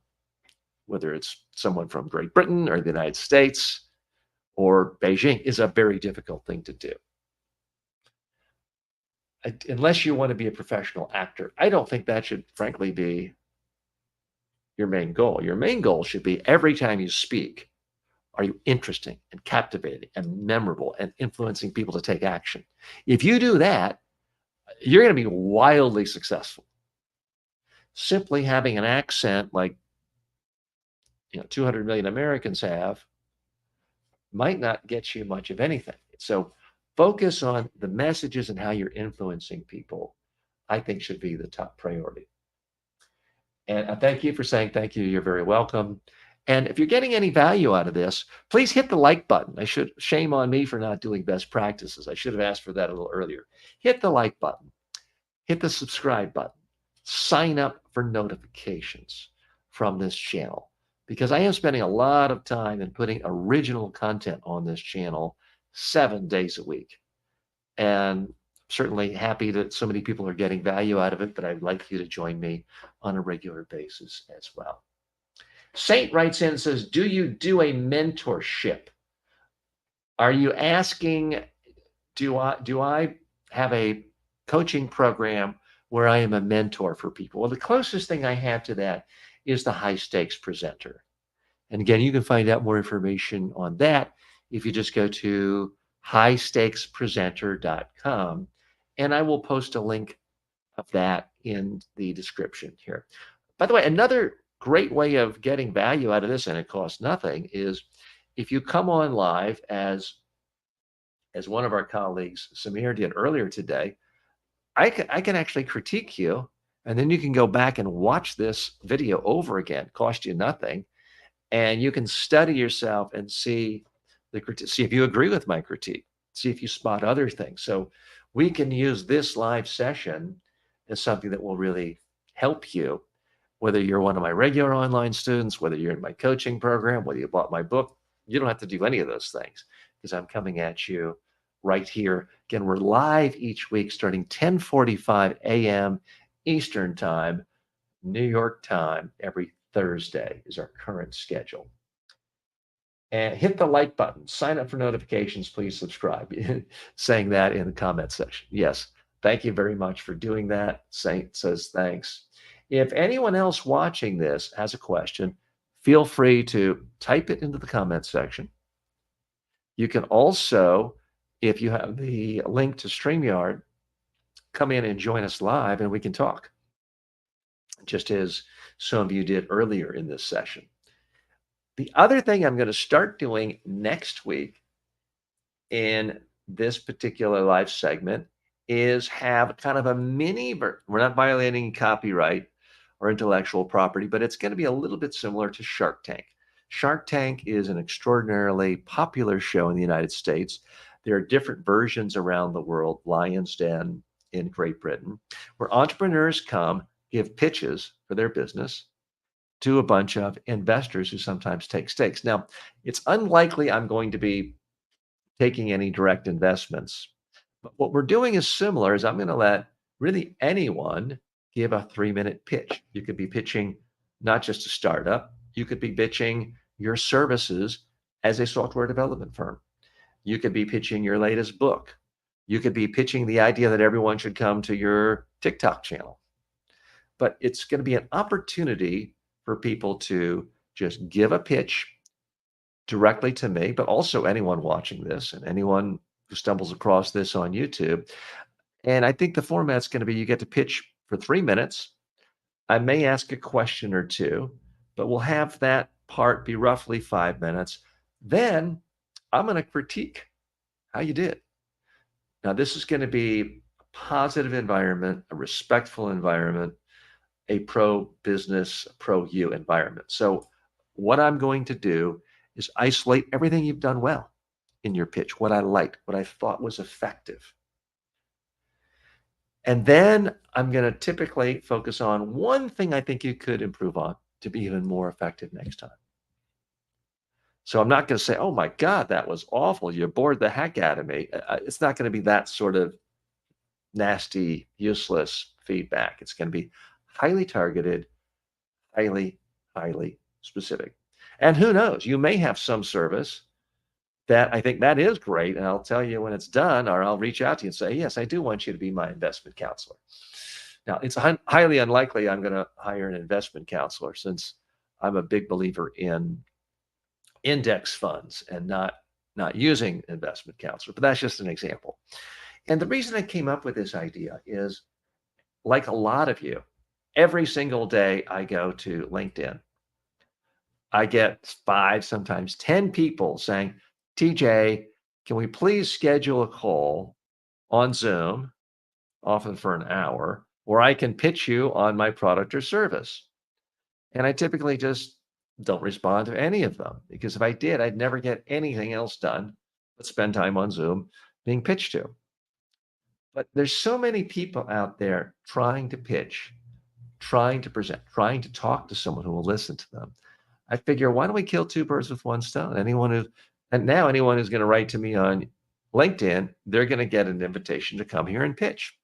whether it's someone from Great Britain or the United States or Beijing is a very difficult thing to do. Unless you want to be a professional actor, I don't think that should, frankly, be your main goal. Your main goal should be every time you speak, are you interesting and captivating and memorable and influencing people to take action? If you do that, you're going to be wildly successful. Simply having an accent like 200 million Americans have might not get you much of anything. So focus on the messages and how you're influencing people, I think should be the top priority. And I thank you for saying thank you. You're very welcome. And if you're getting any value out of this, please hit the like button. Shame on me for not doing best practices. I should have asked for that a little earlier. Hit the like button. Hit the subscribe button. sign up for notifications from this channel, because I am spending a lot of time in putting original content on this channel 7 days a week. And certainly happy that so many people are getting value out of it, but I'd like you to join me on a regular basis as well. Saint writes in and says, do you do a mentorship? Are you asking, do I have a coaching program where I am a mentor for people? Well, the closest thing I have to that is the high stakes presenter. And again, you can find out more information on that if you just go to highstakespresenter.com, and I will post a link of that in the description here. By the way, another great way of getting value out of this, and it costs nothing, is if you come on live as one of our colleagues, Samir, did earlier today, I can actually critique you, and then you can go back and watch this video over again, cost you nothing, and you can study yourself and see if you agree with my critique, see if you spot other things. So we can use this live session as something that will really help you, whether you're one of my regular online students, whether you're in my coaching program, whether you bought my book. You don't have to do any of those things, because I'm coming at you right here. Again, we're live each week starting 10:45 a.m. Eastern Time, New York time. Every Thursday is our current schedule. And hit the like button, sign up for notifications, please subscribe. Saying that in the comment section. Yes, thank you very much for doing that. Saint says thanks. If anyone else watching this has a question, feel free to type it into the comment section. You can also, if you have the link to StreamYard, come in and join us live and we can talk, just as some of you did earlier in this session. The other thing I'm going to start doing next week in this particular live segment is have kind of a mini, we're not violating copyright or intellectual property, but it's going to be a little bit similar to Shark Tank. Shark Tank is an extraordinarily popular show in the United States. There are different versions around the world, Lion's Den in Great Britain, where entrepreneurs come, give pitches for their business to a bunch of investors who sometimes take stakes. Now, it's unlikely I'm going to be taking any direct investments, but what we're doing is similar. Is I'm going to let really anyone give a 3-minute pitch. You could be pitching not just a startup, you could be pitching your services as a software development firm. You could be pitching your latest book. You could be pitching the idea that everyone should come to your TikTok channel. But it's going to be an opportunity for people to just give a pitch directly to me, but also anyone watching this and anyone who stumbles across this on YouTube. And I think the format's going to be, you get to pitch for 3 minutes. I may ask a question or two, but we'll have that part be roughly 5 minutes. Then I'm going to critique how you did. Now, this is going to be a positive environment, a respectful environment, a pro-business, pro-you environment. So what I'm going to do is isolate everything you've done well in your pitch, what I liked, what I thought was effective. And then I'm going to typically focus on one thing I think you could improve on to be even more effective next time. So I'm not going to say, oh my God, that was awful. You bored the heck out of me. It's not going to be that sort of nasty, useless feedback. It's going to be highly targeted, highly specific. And who knows, you may have some service that I think that is great, and I'll tell you when it's done, or I'll reach out to you and say, yes, I do want you to be my investment counselor. Now, it's highly unlikely I'm going to hire an investment counselor, since I'm a big believer in index funds and not using investment counselor, but that's just an example. And the reason I came up with this idea is, like a lot of you, every single day I go to LinkedIn, I get 5, sometimes 10 people saying, TJ, can we please schedule a call on Zoom, often for an hour, where I can pitch you on my product or service? And I typically just don't respond to any of them, because if I did, I'd never get anything else done but spend time on Zoom being pitched to. But there's so many people out there trying to pitch trying to present, trying to talk to someone who will listen to them. I figure, why don't we kill two birds with one stone? Anyone who's going to write to me on LinkedIn, they're going to get an invitation to come here and pitch.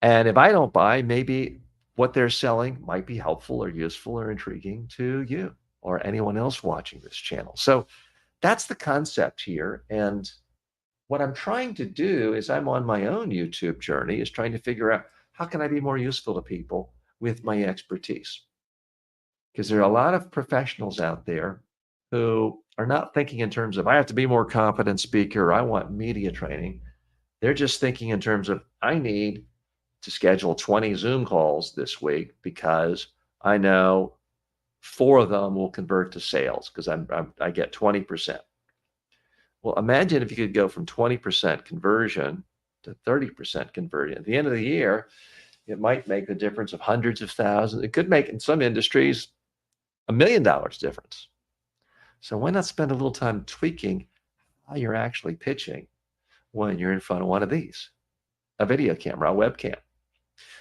And if I don't buy, maybe what they're selling might be helpful or useful or intriguing to you or anyone else watching this channel. So that's the concept here. And what I'm trying to do is I'm on my own YouTube journey, is trying to figure out how can I be more useful to people with my expertise? Because there are a lot of professionals out there who are not thinking in terms of, I have to be more confident speaker, I want media training. They're just thinking in terms of, I need to schedule 20 Zoom calls this week because I know 4 of them will convert to sales because I get 20%. Well, imagine if you could go from 20% conversion to 30% conversion. At the end of the year, it might make the difference of hundreds of thousands. It could make, in some industries, $1 million difference. So why not spend a little time tweaking how you're actually pitching when you're in front of one of these, a video camera, a webcam.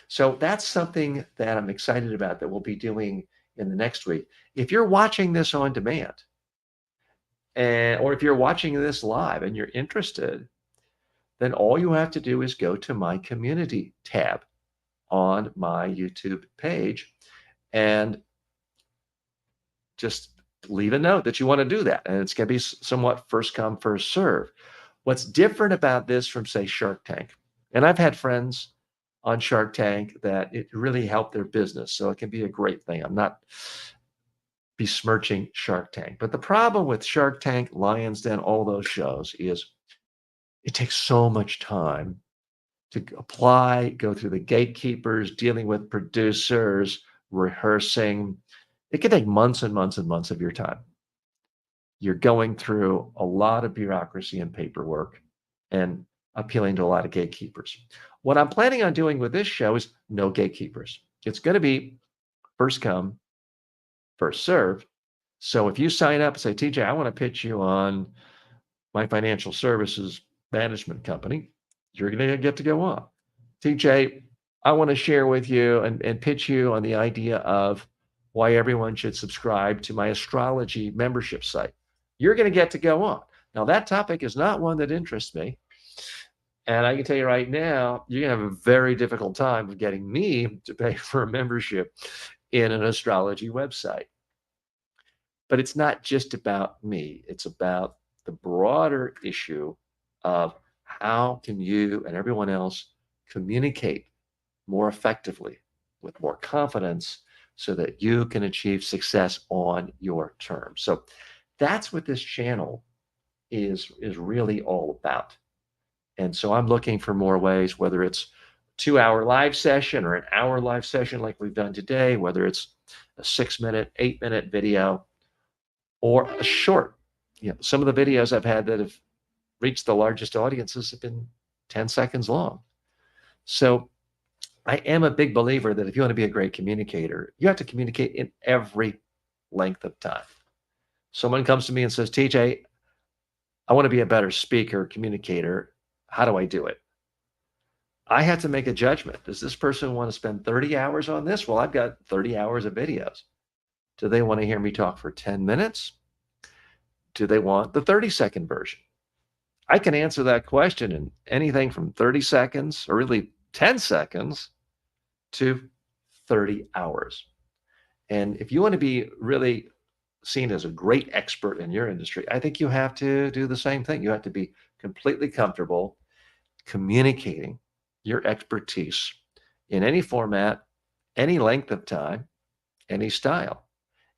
So that's something that I'm excited about that we'll be doing in the next week. If you're watching this on demand, or if you're watching this live and you're interested, then all you have to do is go to my community tab on my YouTube page and just leave a note that you want to do that. And it's going to be somewhat first come, first serve. What's different about this from, say, Shark Tank, and I've had friends on Shark Tank that it really helped their business, so it can be a great thing. I'm not besmirching Shark Tank, but the problem with Shark Tank, Lion's Den, all those shows is it takes so much time to apply, go through the gatekeepers, dealing with producers, rehearsing. It can take months and months and months of your time. You're going through a lot of bureaucracy and paperwork and appealing to a lot of gatekeepers. What I'm planning on doing with this show is no gatekeepers. It's going to be first come, first serve. So if you sign up and say, TJ, I want to pitch you on my financial services management company, you're going to get to go on. TJ, I want to share with you and pitch you on the idea of why everyone should subscribe to my astrology membership site. You're going to get to go on. Now, that topic is not one that interests me. And I can tell you right now, you're going to have a very difficult time of getting me to pay for a membership in an astrology website. But it's not just about me. It's about the broader issue of how can you and everyone else communicate more effectively with more confidence so that you can achieve success on your terms. So that's what this channel is really all about. And so I'm looking for more ways, whether it's a 2-hour live session or an hour live session like we've done today, whether it's a 6-minute, 8-minute video, or a short. Some of the videos I've had that have reached the largest audiences have been 10 seconds long. So I am a big believer that if you want to be a great communicator, you have to communicate in every length of time. Someone comes to me and says, TJ, I want to be a better speaker, communicator. How do I do it? I have to make a judgment. Does this person want to spend 30 hours on this? Well, I've got 30 hours of videos. Do they want to hear me talk for 10 minutes? Do they want the 30-second version? I can answer that question in anything from 30 seconds or really 10 seconds to 30 hours. And if you want to be really seen as a great expert in your industry, I think you have to do the same thing. You have to be completely comfortable communicating your expertise in any format, any length of time, any style,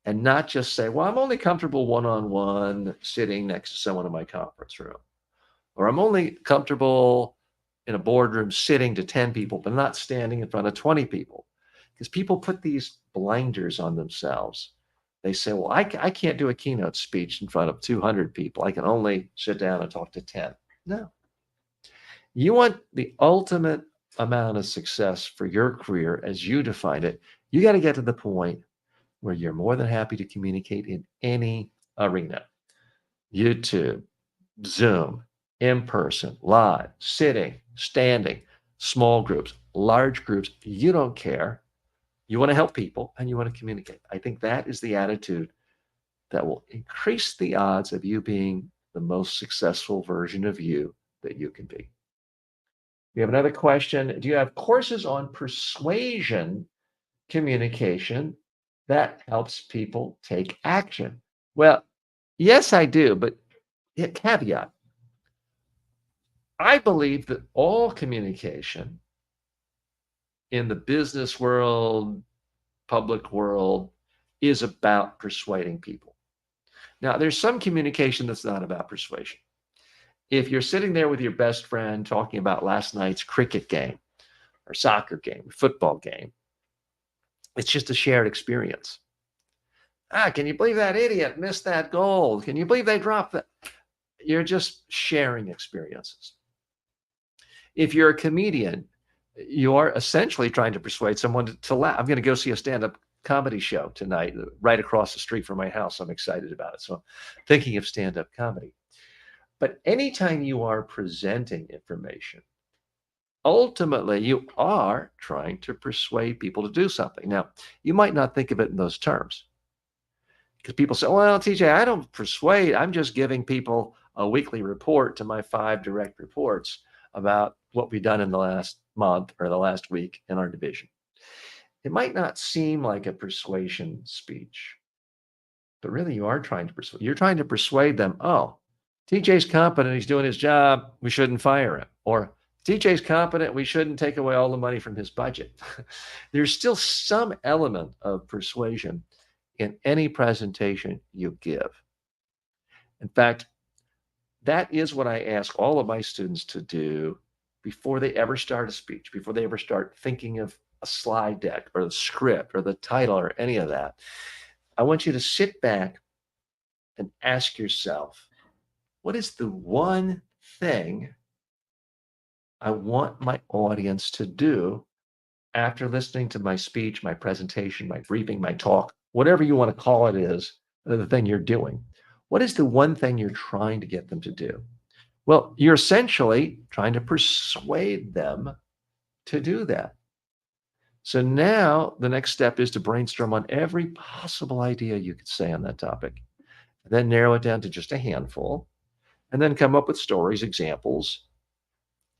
and not just say, well, I'm only comfortable one-on-one sitting next to someone in my conference room, or I'm only comfortable in a boardroom sitting to 10 people, but not standing in front of 20 people. Because people put these blinders on themselves. They say, well, I can't do a keynote speech in front of 200 people. I can only sit down and talk to 10. No. You want the ultimate amount of success for your career as you define it. You got to get to the point where you're more than happy to communicate in any arena. YouTube, Zoom, in person, live, sitting, standing, small groups, large groups, you don't care. You want to help people and you want to communicate. I think that is the attitude that will increase the odds of you being the most successful version of you that you can be. We have another question. Do you have courses on persuasion communication that helps people take action? Well, yes, I do, but caveat. I believe that all communication in the business world, public world, is about persuading people. Now, there's some communication that's not about persuasion. If you're sitting there with your best friend talking about last night's cricket game or soccer game, or football game, it's just a shared experience. Can you believe that idiot missed that goal? Can you believe they dropped that? You're just sharing experiences. If you're a comedian, you are essentially trying to persuade someone to laugh. I'm going to go see a stand-up comedy show tonight, right across the street from my house. I'm excited about it. So I'm thinking of stand-up comedy. But anytime you are presenting information, ultimately you are trying to persuade people to do something. Now, you might not think of it in those terms, because people say, well, TJ, I don't persuade. I'm just giving people a weekly report to my 5 direct reports about what we've done in the last month or the last week in our division. It might not seem like a persuasion speech, but really you are trying to persuade. You're trying to persuade them, oh, TJ's competent. He's doing his job. We shouldn't fire him. Or TJ's competent. We shouldn't take away all the money from his budget. There's still some element of persuasion in any presentation you give. In fact, that is what I ask all of my students to do before they ever start a speech, before they ever start thinking of a slide deck or the script or the title or any of that. I want you to sit back and ask yourself, what is the one thing I want my audience to do after listening to my speech, my presentation, my briefing, my talk, whatever you want to call it is, the thing you're doing? What is the one thing you're trying to get them to do? Well, you're essentially trying to persuade them to do that. So now the next step is to brainstorm on every possible idea you could say on that topic, and then narrow it down to just a handful, and then come up with stories, examples,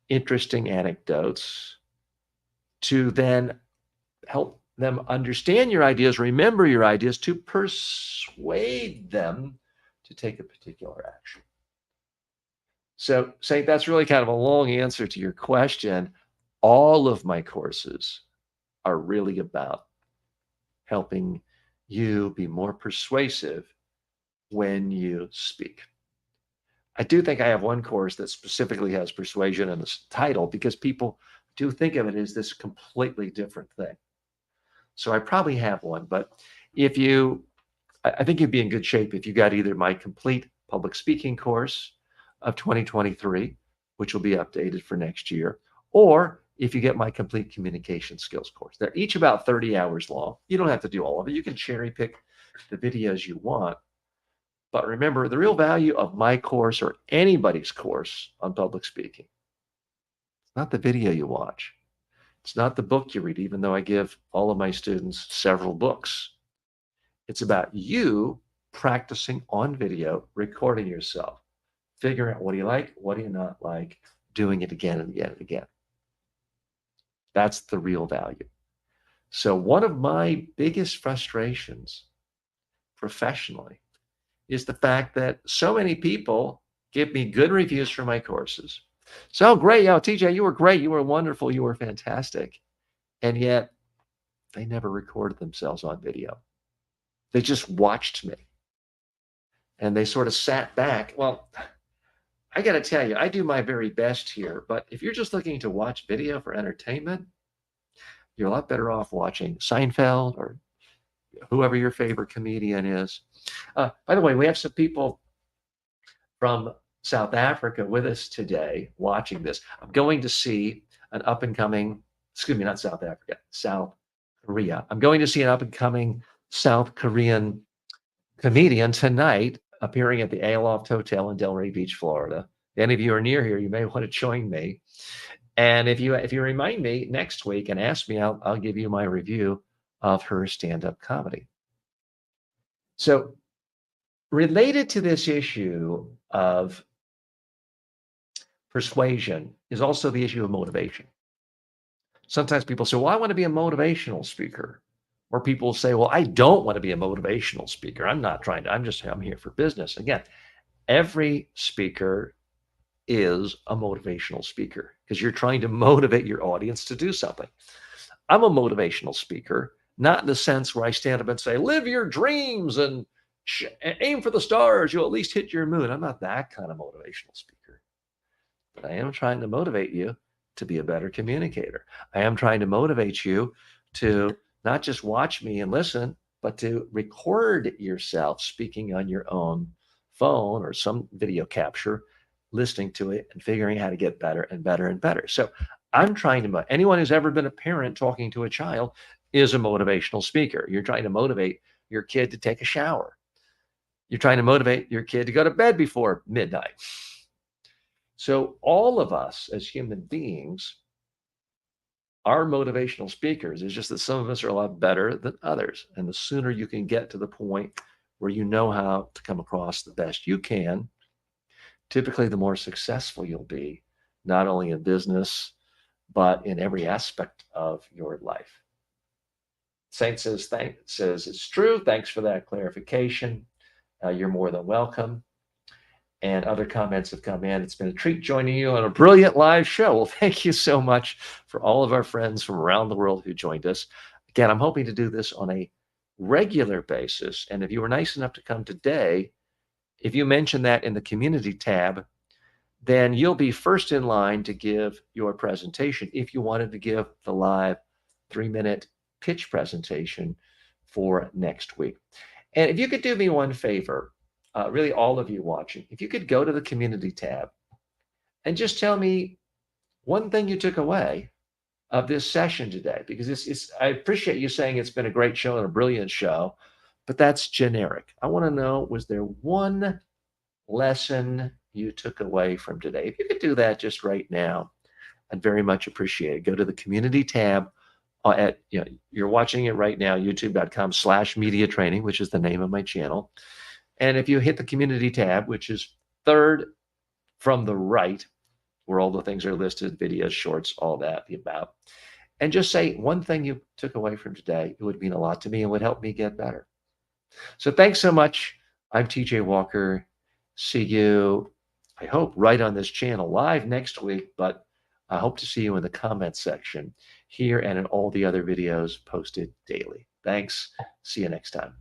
interesting anecdotes to then help them understand your ideas, remember your ideas, to persuade them to take a particular action. So, Saint, that's really kind of a long answer to your question. All of my courses are really about helping you be more persuasive when you speak. I do think I have one course that specifically has persuasion in the title, because people do think of it as this completely different thing. So I probably have one, but I think you'd be in good shape if you got either my complete public speaking course of 2023, which will be updated for next year, or if you get my complete communication skills course. They're each about 30 hours long. You don't have to do all of it. You can cherry pick the videos you want. But remember, the real value of my course or anybody's course on public speaking, it's not the video you watch. It's not the book you read, even though I give all of my students several books. It's about you practicing on video, recording yourself, figuring out what do you like, what do you not like, doing it again and again and again. That's the real value. So one of my biggest frustrations professionally is the fact that so many people give me good reviews for my courses. So great, TJ, you were great, you were wonderful, you were fantastic. And yet they never recorded themselves on video. They just watched me. And they sort of sat back. Well, I got to tell you, I do my very best here, but if you're just looking to watch video for entertainment, you're a lot better off watching Seinfeld or whoever your favorite comedian is. By the way, we have some people from South Africa with us today watching this. I'm going to see an up-and-coming, not South Africa, South Korea. I'm going to see an up-and-coming South Korean comedian tonight appearing at the Aloft Hotel in Delray Beach, Florida. If any of you are near here, you may want to join me. And if you remind me next week and ask me, I'll give you my review of her stand-up comedy. So related to this issue of persuasion is also the issue of motivation. Sometimes people say, well, I want to be a motivational speaker. Or people say, well, I don't want to be a motivational speaker. I'm here for business. Again, every speaker is a motivational speaker because you're trying to motivate your audience to do something. I'm a motivational speaker, not in the sense where I stand up and say, live your dreams and aim for the stars. You'll at least hit your moon. I'm not that kind of motivational speaker. But I am trying to motivate you to be a better communicator. I am trying to motivate you to not just watch me and listen, but to record yourself speaking on your own phone or some video capture, listening to it and figuring out how to get better and better and better. So I'm trying to, anyone who's ever been a parent talking to a child is a motivational speaker. You're trying to motivate your kid to take a shower. You're trying to motivate your kid to go to bed before midnight. So all of us as human beings are motivational speakers. It's just that some of us are a lot better than others. And the sooner you can get to the point where you know how to come across the best you can, typically the more successful you'll be, not only in business, but in every aspect of your life. Saint says, it's true. Thanks for that clarification. You're more than welcome. And other comments have come in. It's been a treat joining you on a brilliant live show. Well, thank you so much for all of our friends from around the world who joined us. Again, I'm hoping to do this on a regular basis. And if you were nice enough to come today, if you mention that in the community tab, then you'll be first in line to give your presentation if you wanted to give the live 3-minute pitch presentation for next week. And if you could do me one favor, really all of you watching, if you could go to the community tab and just tell me one thing you took away of this session today, because I appreciate you saying it's been a great show and a brilliant show, but that's generic. I want to know, was there one lesson you took away from today? If you could do that just right now, I'd very much appreciate it. Go to the community tab you're watching it right now, youtube.com/media training, which is the name of my channel. And if you hit the community tab, which is third from the right, where all the things are listed, videos, shorts, all that, the about, and just say one thing you took away from today, it would mean a lot to me and would help me get better. So thanks so much. I'm TJ Walker. See you, I hope, right on this channel live next week, but I hope to see you in the comments section here and in all the other videos posted daily. Thanks. See you next time.